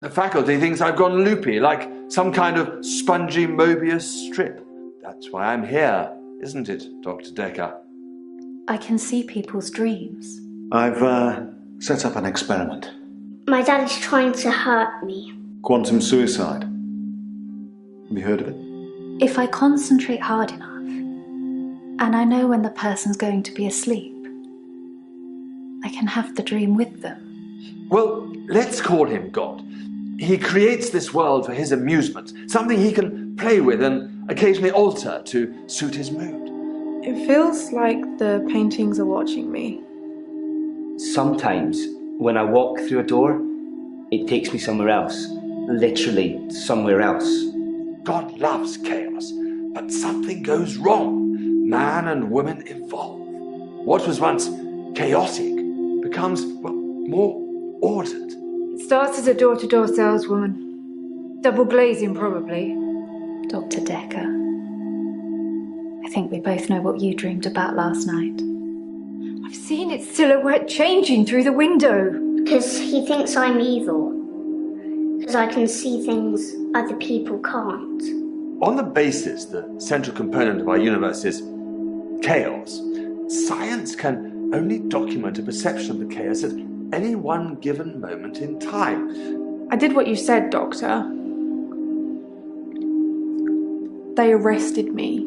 The faculty thinks I've gone loopy, like some kind of spongy Mobius strip. That's why I'm here, isn't it, Dr. Dekker? I can see people's dreams. I've set up an experiment. My dad is trying to hurt me. Quantum suicide. Have you heard of it? If I concentrate hard enough, and I know when the person's going to be asleep, I can have the dream with them. Well, let's call him God. He creates this world for his amusement, something he can play with and occasionally alter to suit his mood. It feels like the paintings are watching me. Sometimes, when I walk through a door, it takes me somewhere else. Literally, somewhere else. God loves chaos, but something goes wrong. Man and woman evolve. What was once chaotic becomes, well, more ordered. It starts as a door-to-door saleswoman. Double glazing, probably. Dr. Dekker, I think we both know what you dreamed about last night. I've seen its silhouette changing through the window. Because he thinks I'm evil. Because I can see things other people can't. On the basis the central component of our universe is chaos, science can only document a perception of the chaos at any one given moment in time. I did what you said, Doctor. They arrested me.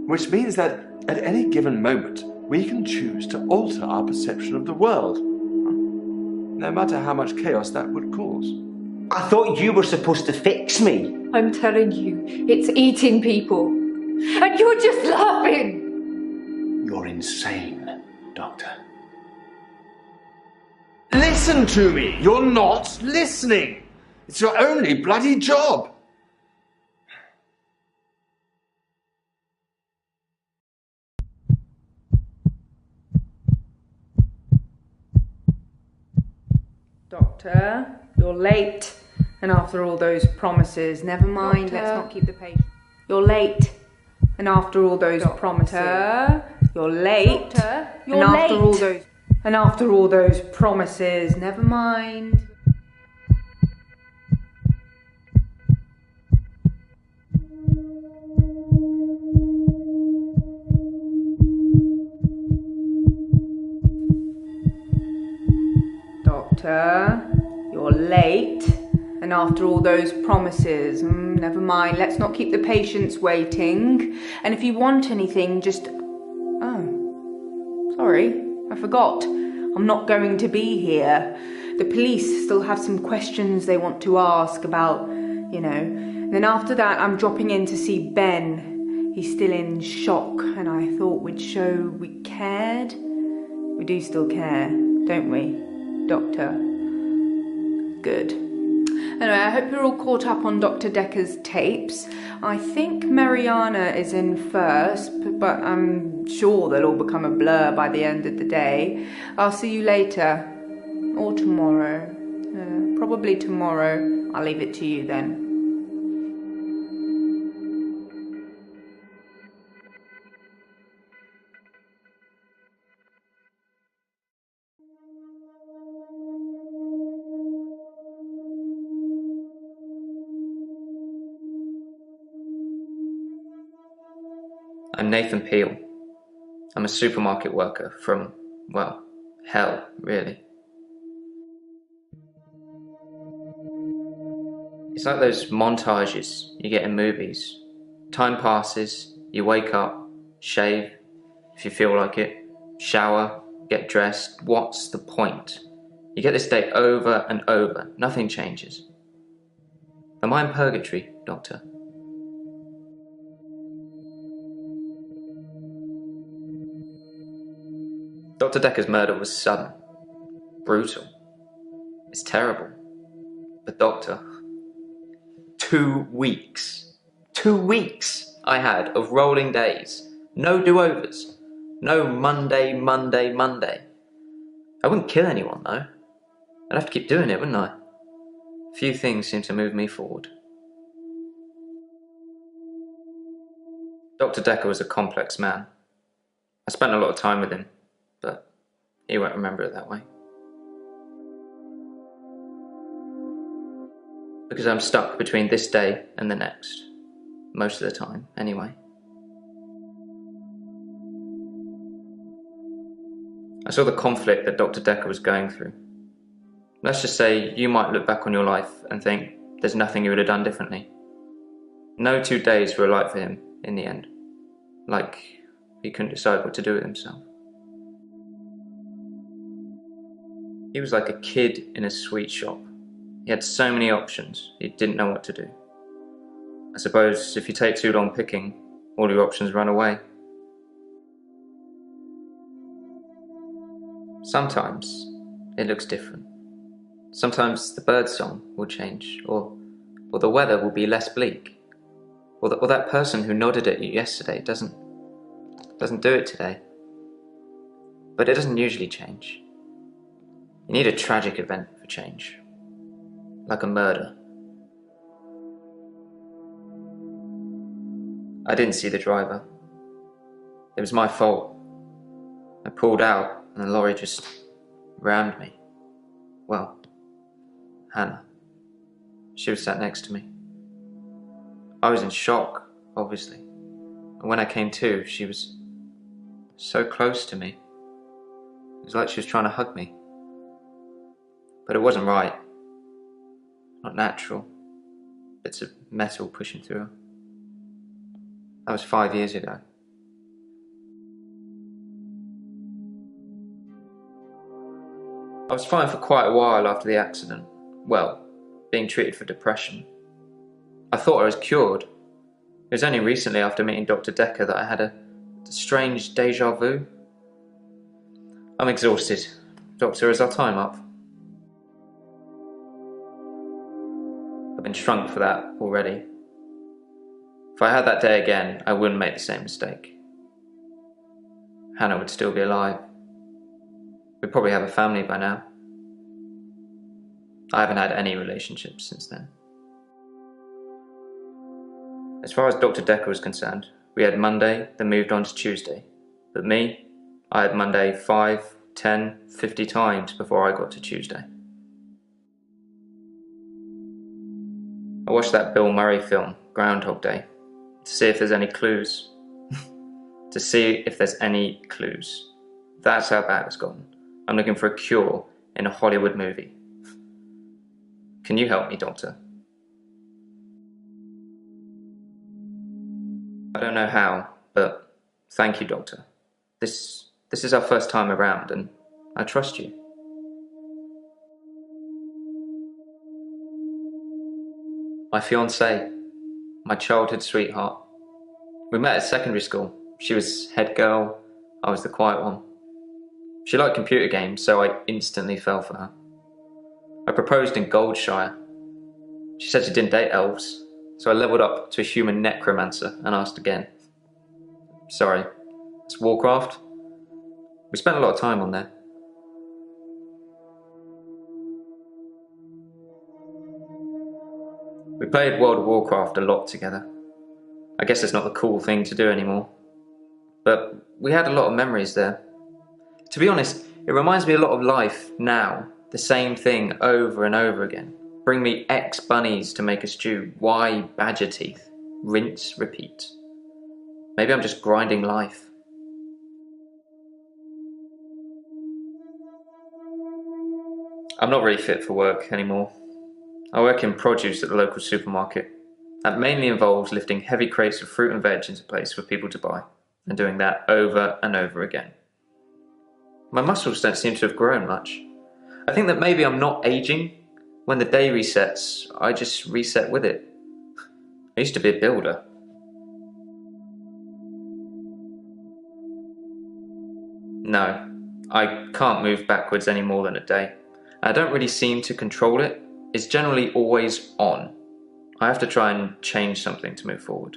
Which means that at any given moment, we can choose to alter our perception of the world, no matter how much chaos that would cause. I thought you were supposed to fix me. I'm telling you, it's eating people. And you're just laughing. You're insane, Doctor. Listen to me! You're not listening! It's your only bloody job! Doctor, you're late. And after all those promises, never mind, Doctor. let's not keep the patient. You're late. And after all those promises, you're late. Doctor, you're and after late. after all those promises, never mind. Doctor, you're late. And after all those promises, never mind, let's not keep the patients waiting. And if you want anything, just... Oh, sorry, I forgot. I'm not going to be here. The police still have some questions they want to ask about, you know. And then after that, I'm dropping in to see Ben. He's still in shock, and I thought we'd show we cared. We do still care, don't we, Doctor? Good. Anyway, I hope you're all caught up on Dr. Dekker's tapes. I think Mariana is in first, but I'm sure they'll all become a blur by the end of the day. I'll see you later. Or tomorrow. Probably tomorrow. I'll leave it to you then. I'm Nathan Peel. I'm a supermarket worker from, well, hell, really. It's like those montages you get in movies. Time passes, you wake up, shave, if you feel like it, shower, get dressed. What's the point? You get this day over and over, nothing changes. Am I in purgatory, Doctor? Dr. Dekker's murder was sudden, brutal. It's terrible. But Doctor, 2 weeks. 2 weeks I had of rolling days. No do-overs. No Monday. I wouldn't kill anyone though. I'd have to keep doing it, wouldn't I? Few things seem to move me forward. Dr. Dekker was a complex man. I spent a lot of time with him, but he won't remember it that way. because I'm stuck between this day and the next. Most of the time, anyway. I saw the conflict that Dr. Dekker was going through. Let's just say you might look back on your life and think there's nothing you would have done differently. No 2 days were alike for him in the end. Like he couldn't decide what to do with himself. He was like a kid in a sweet shop. He had so many options, he didn't know what to do. I suppose if you take too long picking, all your options run away. Sometimes it looks different. Sometimes the bird song will change, or the weather will be less bleak, or that person who nodded at you yesterday doesn't do it today. But it doesn't usually change. You need a tragic event for change, like a murder. I didn't see the driver. It was my fault. I pulled out and the lorry just rammed me. Well, Hannah. She was sat next to me. I was in shock, obviously. And when I came to, she was so close to me. It was like she was trying to hug me. But it wasn't right. Not natural. Bits of metal pushing through her. That was 5 years ago. I was fine for quite a while after the accident. Well, being treated for depression. I thought I was cured. It was only recently after meeting Dr. Dekker that I had a strange deja vu. I'm exhausted. Doctor, is our time up? I've been shrunk for that already. If I had that day again, I wouldn't make the same mistake. Hannah would still be alive. We'd probably have a family by now. I haven't had any relationships since then. As far as Dr. Dekker was concerned, we had Monday, then moved on to Tuesday. But me, I had Monday 5, 10, 50 times before I got to Tuesday. I watched that Bill Murray film, Groundhog Day, to see if there's any clues. To see if there's any clues. That's how bad it's gotten. I'm looking for a cure in a Hollywood movie. Can you help me, Doctor? I don't know how, but thank you, Doctor. This is our first time around, and I trust you. My fiancée, my childhood sweetheart. We met at secondary school. She was head girl, I was the quiet one. She liked computer games, so I instantly fell for her. I proposed in Goldshire. She said she didn't date elves, so I leveled up to a human necromancer and asked again. Sorry, it's Warcraft? We spent a lot of time on there. We played World of Warcraft a lot together. I guess it's not the cool thing to do anymore. But we had a lot of memories there. To be honest, it reminds me a lot of life now. The same thing over and over again. Bring me X bunnies to make a stew. Y badger teeth. Rinse, repeat. Maybe I'm just grinding life. I'm not really fit for work anymore. I work in produce at the local supermarket. That mainly involves lifting heavy crates of fruit and veg into place for people to buy, and doing that over and over again. My muscles don't seem to have grown much. I think that maybe I'm not aging. When the day resets, I just reset with it. I used to be a builder. No, I can't move backwards any more than a day. I don't really seem to control it. It's generally always on. I have to try and change something to move forward.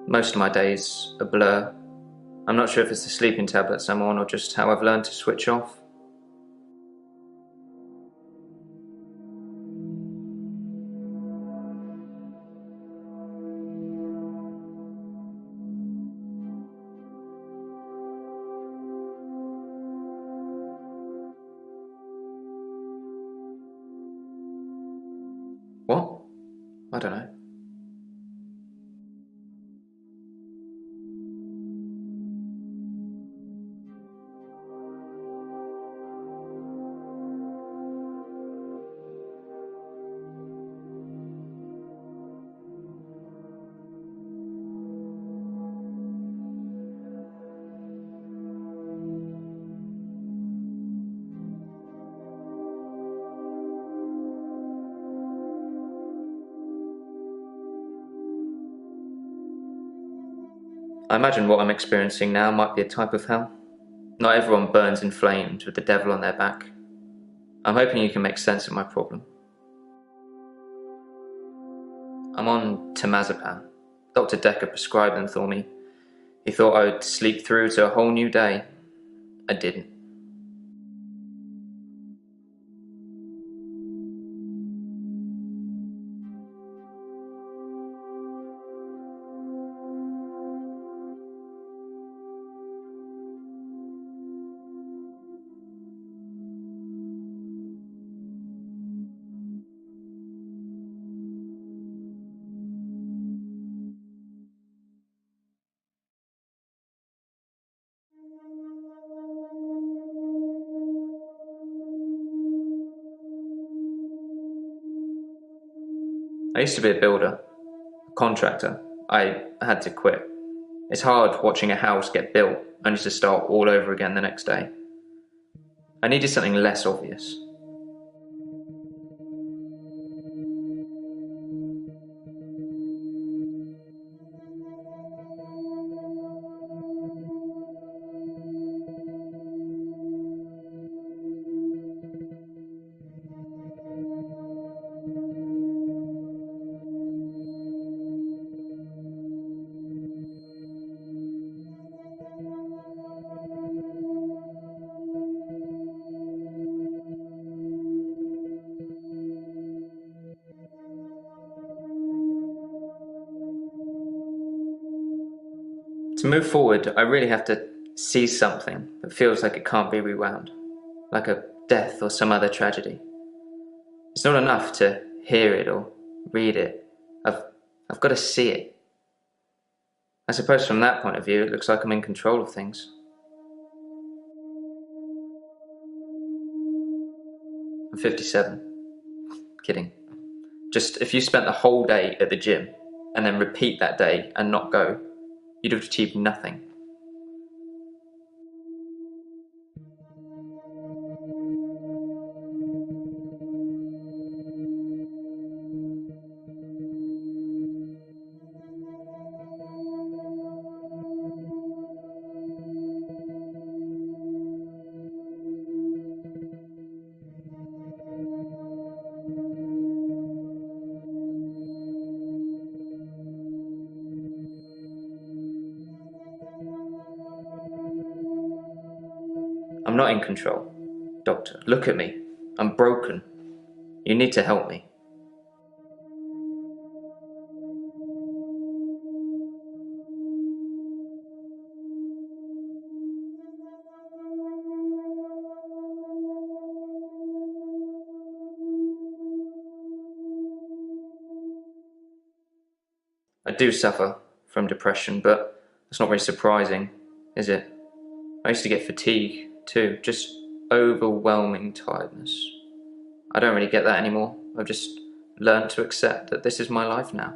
Most of my days a blur. I'm not sure if it's the sleeping tablets I'm on or just how I've learned to switch off. What? I don't know. I imagine what I'm experiencing now might be a type of hell. Not everyone burns in flames with the devil on their back. I'm hoping you can make sense of my problem. I'm on temazepam. Dr. Dekker prescribed them for me. He thought I would sleep through to a whole new day. I didn't. I used to be a builder, a contractor. I had to quit. It's hard watching a house get built only to start all over again the next day. I needed something less obvious. To move forward, I really have to see something that feels like it can't be rewound, like a death or some other tragedy. It's not enough to hear it or read it. I've got to see it. I suppose from that point of view, it looks like I'm in control of things. I'm 57. Kidding. Just if you spent the whole day at the gym and then repeat that day and not go, you'd have achieved nothing. I'm not in control. Doctor, look at me. I'm broken. You need to help me. I do suffer from depression, but that's not very surprising, is it? I used to get fatigue too, just overwhelming tiredness. I don't really get that anymore. I've just learned to accept that this is my life now.